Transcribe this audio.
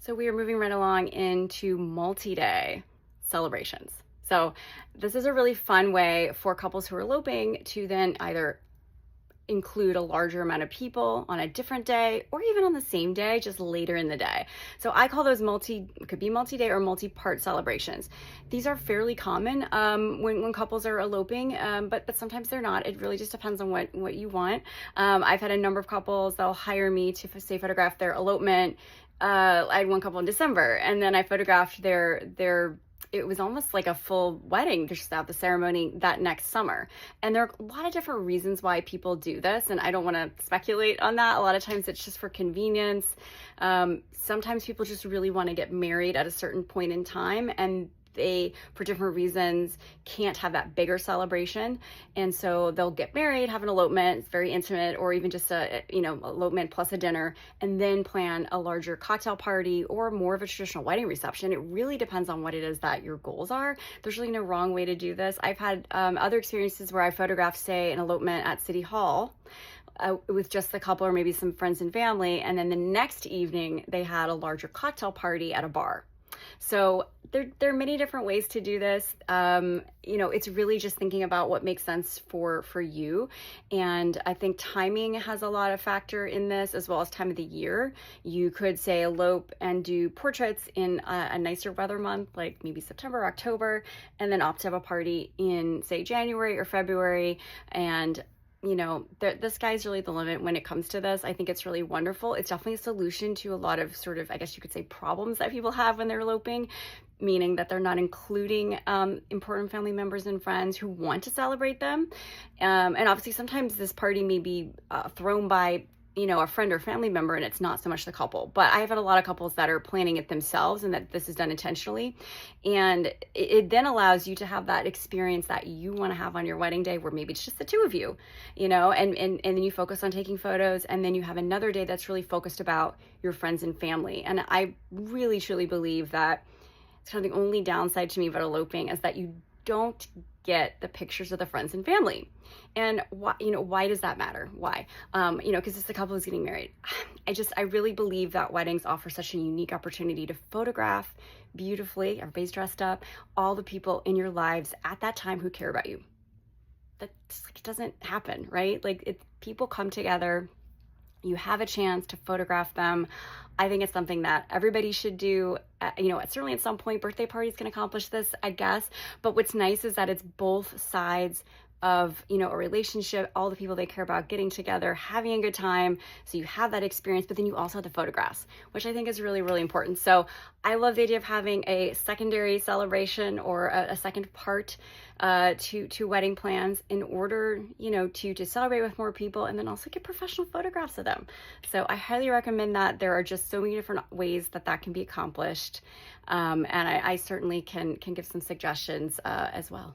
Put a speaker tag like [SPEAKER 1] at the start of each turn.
[SPEAKER 1] So we are moving right along into multi-day celebrations. So this is a really fun way for couples who are eloping to then either include a larger amount of people on a different day or even on the same day, just later in the day. So I call those could be multi-day or multi-part celebrations. These are fairly common when couples are eloping, but sometimes they're not. It really just depends on what you want. I've had a number of couples that'll hire me to say photograph their elopement. I had one couple in December, and then I photographed their it was almost like a full wedding just at the ceremony that next summer. And there are a lot of different reasons why people do this, and I don't want to speculate on that. A lot of times it's just for convenience. Sometimes people just really want to get married at a certain point in time, and they, for different reasons, can't have that bigger celebration. And so they'll get married, have an elopement, it's very intimate, or even just a, elopement plus a dinner, and then plan a larger cocktail party or more of a traditional wedding reception. It really depends on what it is that your goals are. There's really no wrong way to do this. I've had other experiences where I photographed, say, an elopement at City Hall, with just the couple or maybe some friends and family, and then the next evening they had a larger cocktail party at a bar. So there are many different ways to do this. It's really just thinking about what makes sense for you. And I think timing has a lot of factor in this, as well as time of the year. You could say elope and do portraits in a nicer weather month, like maybe September, October, and then opt to have a party in, say, January or February. And the sky's really the limit when it comes to this. I think it's really wonderful. It's definitely a solution to a lot of sort of, I guess you could say, problems that people have when they're eloping, meaning that they're not including important family members and friends who want to celebrate them. And obviously sometimes this party may be thrown by a friend or family member, and it's not so much the couple. But I've had a lot of couples that are planning it themselves and that this is done intentionally. And it then allows you to have that experience that you want to have on your wedding day, where maybe it's just the two of you, and then you focus on taking photos, and then you have another day that's really focused about your friends and family. And I really, truly believe that it's kind of the only downside to me about eloping is that you don't get the pictures of the friends and family. And why does that matter? Why? Because it's the couple who's getting married. I really believe that weddings offer such a unique opportunity to photograph beautifully, everybody's dressed up, all the people in your lives at that time who care about you. That just, it doesn't happen, right? People come together, you have a chance to photograph them. I think it's something that everybody should do. Certainly at some point, birthday parties can accomplish this, I guess. But what's nice is that it's both sides of, a relationship, all the people they care about getting together, having a good time. So you have that experience, but then you also have the photographs, which I think is really, really important. So I love the idea of having a secondary celebration or a second part to wedding plans in order, to celebrate with more people and then also get professional photographs of them. So I highly recommend that. There are just so many different ways that can be accomplished. And I certainly can give some suggestions as well.